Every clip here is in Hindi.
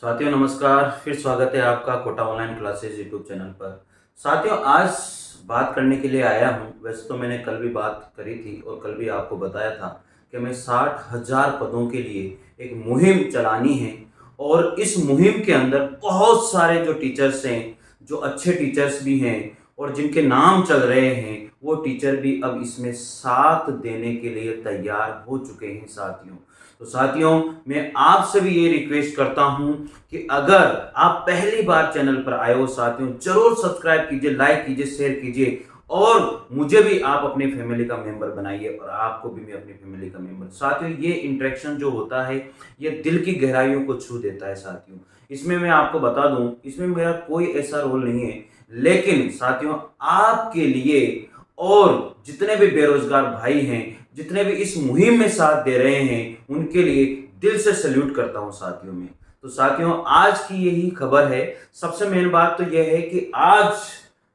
साथियों नमस्कार, फिर स्वागत है आपका Kota online classes YouTube channel पर। साथियों आज बात करने के लिए आया हूँ। वैसे तो मैंने कल भी बात करी थी और कल भी आपको बताया था कि हमें 60,000 पदों के लिए एक मुहिम चलानी है और इस मुहिम के अंदर बहुत सारे जो टीचर्स हैं, जो अच्छे टीचर्स भी हैं और जिनके नाम चल रहे हैं, वो टीचर भी अब इसमें साथ देने के लिए तैयार हो चुके हैं साथियों। तो साथियों मैं आपसे भी ये रिक्वेस्ट करता हूं कि अगर आप पहली बार चैनल पर आए हो साथियों, जरूर सब्सक्राइब कीजिए, लाइक कीजिए, शेयर कीजिए और मुझे भी आप अपनी फैमिली का मेंबर बनाइए और आपको भी मैं अपनी फैमिली का मेंबर। साथियों ये इंटरेक्शन जो होता है ये दिल की गहराइयों को छू देता है साथियों। इसमें मैं आपको बता दूं, इसमें मेरा कोई ऐसा रोल नहीं है, लेकिन साथियों आपके लिए और जितने भी बेरोजगार भाई हैं, जितने भी इस मुहिम में साथ दे रहे हैं, उनके लिए दिल से सैल्यूट करता हूं साथियों में। तो साथियों आज की यही खबर है। सबसे मेन बात तो यह है कि आज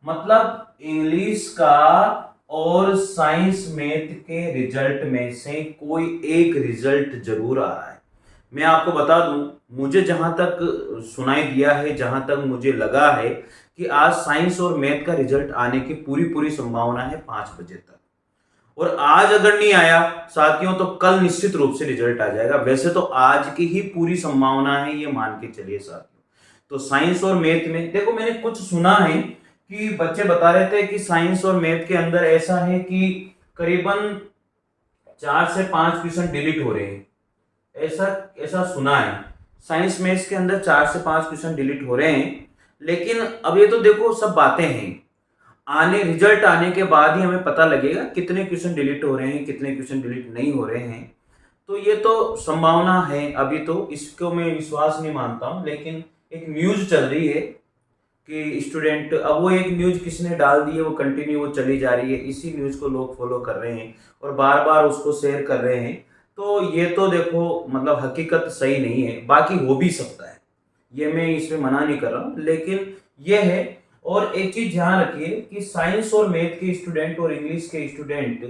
मतलब इंग्लिश का और साइंस मैथ के रिजल्ट में से कोई एक रिजल्ट जरूर आ रहा है। मैं आपको बता दूं, मुझे जहां तक सुनाई दिया है, जहां तक मुझे लगा है कि आज साइंस और मैथ का रिजल्ट आने की पूरी पूरी संभावना है 5 बजे तक। और आज अगर नहीं आया साथियों तो कल निश्चित रूप से रिजल्ट आ जाएगा। वैसे तो आज की ही पूरी संभावना है, ये मान के चलिए साथियों। तो साइंस और मैथ में देखो, मैंने कुछ सुना है कि बच्चे बता रहे थे कि साइंस और मैथ के अंदर ऐसा है कि करीबन 4 से 5 क्वेश्चन डिलीट हो रहे हैं। ऐसा ऐसा सुना है, साइंस मैथ्स के अंदर 4 से 5 क्वेश्चन डिलीट हो रहे हैं। लेकिन अब ये तो देखो सब बातें हैं, आने रिजल्ट आने के बाद ही हमें पता लगेगा कितने क्वेश्चन डिलीट हो रहे हैं, कितने क्वेश्चन डिलीट नहीं हो रहे हैं। तो ये तो संभावना है, अभी तो इसको मैं विश्वास नहीं मानता हूं। लेकिन एक न्यूज चल रही है कि स्टूडेंट, अब वो एक न्यूज किसने डाल दी है, वो कंटिन्यू वो चली जा रही है, इसी न्यूज को लोग फॉलो कर रहे हैं और बार बार उसको शेयर कर रहे हैं। तो ये तो देखो मतलब हकीकत सही नहीं है, बाकी हो भी सकता है, ये मैं इसमें मना नहीं कर रहा हूँ, लेकिन ये है। और एक चीज ध्यान रखिए कि साइंस और मैथ के स्टूडेंट और इंग्लिश के स्टूडेंट,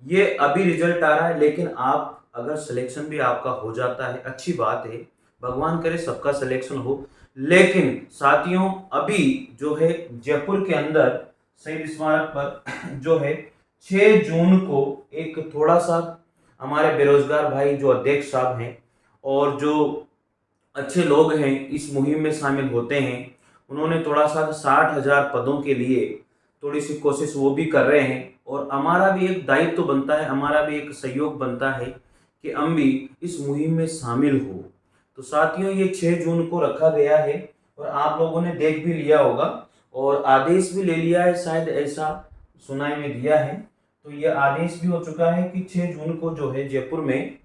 ये अभी रिजल्ट आ रहा है, लेकिन आप अगर सिलेक्शन भी आपका हो जाता है अच्छी बात है, भगवान करे सबका सिलेक्शन हो। लेकिन साथियों अभी जो है जयपुर के अंदर शहीद स्मारक पर जो है 6 जून को एक थोड़ा सा हमारे बेरोजगार भाई जो अध्यक्ष साहब हैं और जो अच्छे लोग हैं इस मुहिम में शामिल होते हैं, उन्होंने थोड़ा सा 60,000 पदों के लिए थोड़ी सी कोशिश वो भी कर रहे हैं। और हमारा भी एक दायित्व तो बनता है, हमारा भी एक सहयोग बनता है कि हम भी इस मुहिम में शामिल हो। तो साथियों ये 6 जून को रखा गया है और आप लोगों ने देख भी लिया होगा और आदेश भी ले लिया है, शायद ऐसा सुनाई में दिया है। तो ये आदेश भी हो चुका है कि 6 जून को जो है जयपुर में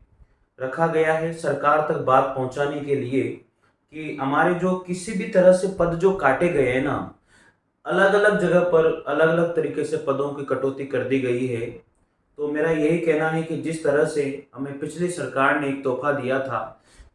रखा गया है सरकार तक बात पहुंचाने के लिए कि हमारे जो किसी भी तरह से पद जो काटे गए हैं ना, अलग अलग जगह पर अलग अलग तरीके से पदों की कटौती कर दी गई है। तो मेरा यही कहना है कि जिस तरह से हमें पिछली सरकार ने एक तोहफा दिया था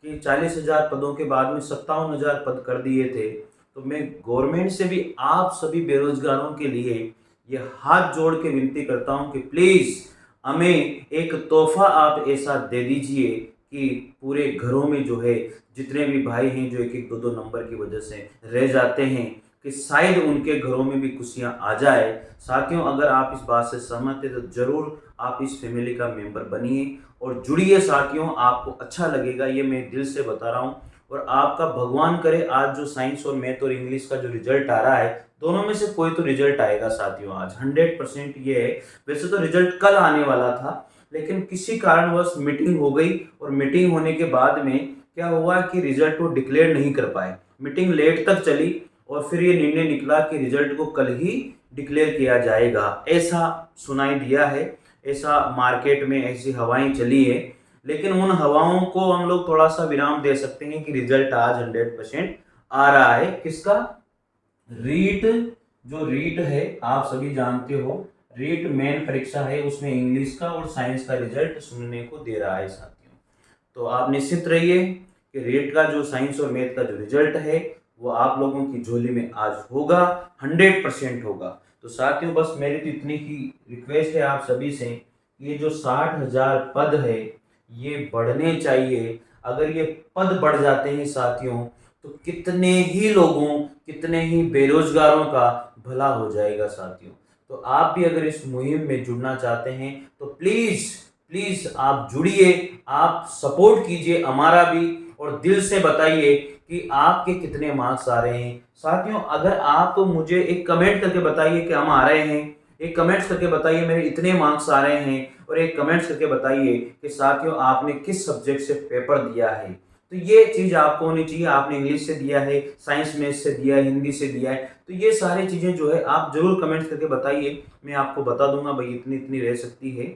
कि 40,000 पदों के बाद में 57,000 पद कर दिए थे, तो मैं गवर्नमेंट से भी आप सभी बेरोजगारों के लिए ये हाथ जोड़ के विनती करता हूं कि प्लीज हमें एक तोहफा आप ऐसा दे दीजिए कि पूरे घरों में जो है जितने भी भाई हैं जो एक एक दो दो नंबर की वजह से रह जाते हैं, कि शायद उनके घरों में भी खुशियां आ जाए। साथियों अगर आप इस बात से सहमत हैं तो जरूर आप इस फैमिली का मेंबर बनिए और जुड़िए साथियों, आपको अच्छा लगेगा, ये मैं दिल से बता रहा हूँ। और आपका भगवान करे आज जो साइंस और मैथ और इंग्लिश का जो रिजल्ट आ रहा है, दोनों में से कोई तो रिजल्ट आएगा साथियों आज 100% ये है। वैसे तो रिजल्ट कल आने वाला था, लेकिन किसी कारणवश मीटिंग हो गई और मीटिंग होने के बाद में क्या हुआ कि रिजल्ट वो डिक्लेयर नहीं कर पाए, मीटिंग लेट तक चली और फिर ये निर्णय निकला कि रिजल्ट को कल ही डिक्लेयर किया जाएगा, ऐसा सुनाई दिया है। ऐसा मार्केट में ऐसी हवाएं चली है, लेकिन उन हवाओं को हम लोग थोड़ा सा विराम दे सकते हैं कि रिजल्ट आज 100% आ रहा है। किसका? रीट, जो रीट है आप सभी जानते हो, रीट मेन परीक्षा है, उसमें इंग्लिश का और साइंस का रिजल्ट सुनने को दे रहा है साथियों। तो आप निश्चित रहिए कि रीट का जो साइंस और मैथ का जो रिजल्ट है वो आप लोगों की झोली में आज होगा, 100% होगा। तो साथियों बस मेरी तो इतनी ही रिक्वेस्ट है आप सभी से, ये जो 60,000 पद है ये बढ़ने चाहिए। अगर ये पद बढ़ जाते हैं साथियों तो कितने ही लोगों, कितने ही बेरोजगारों का भला हो जाएगा साथियों। तो आप भी अगर इस मुहिम में जुड़ना चाहते हैं तो प्लीज़ प्लीज़ आप जुड़िए, आप सपोर्ट कीजिए हमारा भी, और दिल से बताइए कि आपके कितने मार्क्स आ रहे हैं। साथियों अगर आप मुझे एक कमेंट करके बताइए कि हम आ रहे हैं, एक कमेंट्स करके बताइए मेरे इतने मार्क्स आ रहे हैं, और एक कमेंट्स करके बताइए कि साथियों आपने किस सब्जेक्ट से पेपर दिया है। तो ये चीज़ आपको होनी चाहिए, आपने इंग्लिश से दिया है, साइंस मैथ्स से दिया है, हिंदी से दिया है, तो ये सारी चीज़ें जो है आप जरूर कमेंट्स करके बताइए। मैं आपको बता दूंगा भाई इतनी इतनी रह सकती है।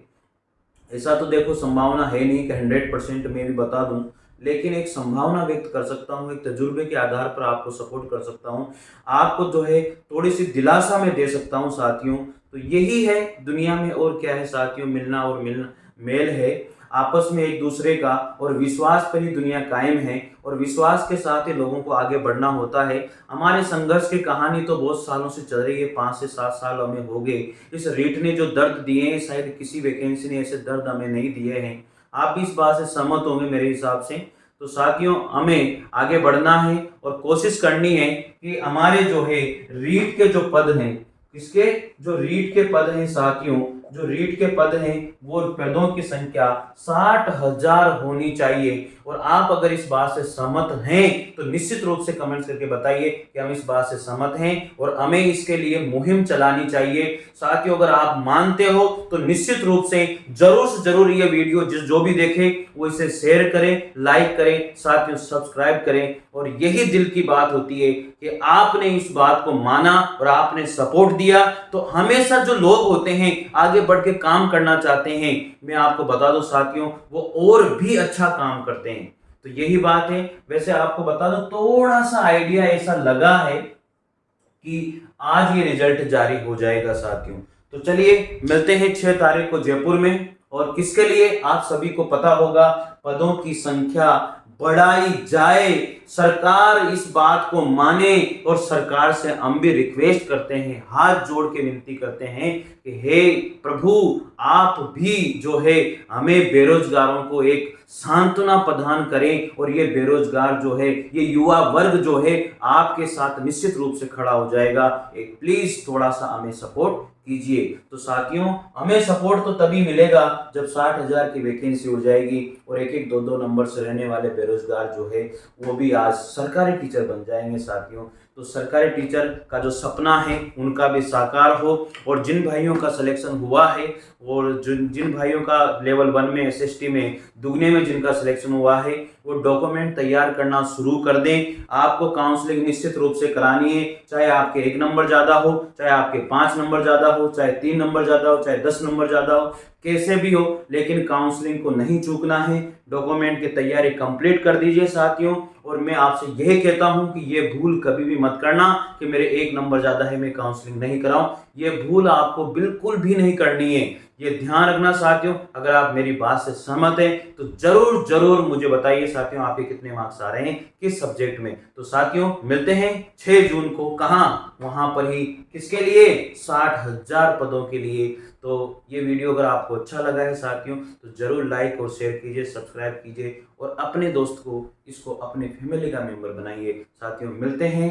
ऐसा तो देखो संभावना है नहीं कि 100% मैं भी बता दूं, लेकिन एक संभावना व्यक्त कर सकता हूं, एक तजुर्बे के आधार पर आपको सपोर्ट कर सकता हूं, आपको जो है थोड़ी सी दिलासा में दे सकता हूं साथियों। तो यही है दुनिया में, और क्या है साथियों, मिलना और मिलना मेल है आपस में एक दूसरे का, और विश्वास पर ही दुनिया कायम है, और विश्वास के साथ ही लोगों को आगे बढ़ना होता है। हमारे संघर्ष की कहानी तो बहुत सालों से चल रही है, 5 से 7 साल हमें हो गए। इस रीट ने जो दर्द दिए हैं शायद किसी वैकेंसी ने ऐसे दर्द हमें नहीं दिए हैं। आप भी इस बात से सहमत होंगे मेरे हिसाब से। तो साथियों हमें आगे बढ़ना है और कोशिश करनी है कि हमारे जो है रीट के जो पद हैं, किसके, जो रीट के पद हैं साथियों, जो रीट के पद हैं वो पदों की संख्या 60,000 होनी चाहिए। और आप अगर इस बात से सहमत हैं तो निश्चित रूप से कमेंट्स करके बताइए कि हम इस बात से सहमत हैं और हमें इसके लिए मुहिम चलानी चाहिए। साथियों अगर आप मानते हो तो निश्चित रूप से जरूर से जरूर ये वीडियो जो भी देखे वो इसे शेयर करें, लाइक करें, साथियों सब्सक्राइब करें। और यही दिल की बात होती है कि आपने इस बात को माना और आपने सपोर्ट दिया। तो हमेशा जो लोग होते हैं आगे बढ़ के काम करना चाहते हैं, मैं आपको बता दूं साथियों वो और भी अच्छा काम करते हैं। तो यही बात है। वैसे आपको बता दूं थोड़ा सा आइडिया ऐसा लगा है कि आज ये रिजल्ट जारी हो जाएगा साथियों। तो चलिए मिलते हैं 6 तारीख को जयपुर में, और किसके लिए आप सभी को पता होगा, पदों की संख्या बढ़ाई जाए। सरकार इस बात को माने, और सरकार से हम भी रिक्वेस्ट करते हैं, हाथ जोड़ के विनती करते हैं कि हे प्रभु आप भी जो है हमें बेरोजगारों को एक सांत्वना प्रदान करें, और ये बेरोजगार जो है, ये युवा वर्ग जो है आपके साथ निश्चित रूप से खड़ा हो जाएगा। एक प्लीज थोड़ा सा हमें सपोर्ट कीजिए। तो साथियों हमें सपोर्ट तो तभी मिलेगा जब 60,000 की वैकेंसी हो जाएगी, और एक एक दो दो नंबर से रहने वाले बेरोजगार जो है वो भी आज सरकारी टीचर बन जाएंगे साथियों। तो सरकारी टीचर का जो सपना है उनका भी साकार हो, और जिन भाइयों का सिलेक्शन हुआ है, और जिन भाइयों का लेवल 1 में एसएसटी में दुगने में जिनका सिलेक्शन हुआ है, वो डॉक्यूमेंट तैयार करना शुरू कर दें। आपको काउंसलिंग निश्चित रूप से करानी है, चाहे आपके 1 नंबर ज़्यादा हो, चाहे आपके 5 नंबर ज़्यादा हो, चाहे 3 नंबर ज़्यादा हो, चाहे 10 नंबर ज़्यादा हो, कैसे भी हो, लेकिन काउंसलिंग को नहीं चूकना है। डॉक्यूमेंट की तैयारी कंप्लीट कर दीजिए साथियों। और मैं आपसे यही कहता हूं कि ये भूल कभी भी मत करना कि मेरे 1 नंबर ज़्यादा है मैं काउंसलिंग नहीं कराऊं। ये भूल आपको बिल्कुल भी नहीं करनी है, ये ध्यान रखना साथियों। अगर आप मेरी बात से सहमत हैं तो जरूर जरूर मुझे बताइए साथियों आपके कितने मार्क्स आ रहे हैं किस सब्जेक्ट में। तो साथियों मिलते हैं 6 जून को, कहाँ, वहां पर ही, किसके लिए, 60,000 पदों के लिए। तो ये वीडियो अगर आपको अच्छा लगा है साथियों तो जरूर लाइक और शेयर कीजिए, सब्सक्राइब कीजिए, और अपने दोस्त को इसको अपने फैमिली का मेंबर बनाइए। साथियों मिलते हैं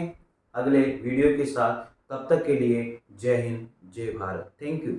अगले वीडियो के साथ, तब तक के लिए जय हिंद जय भारत, थैंक यू।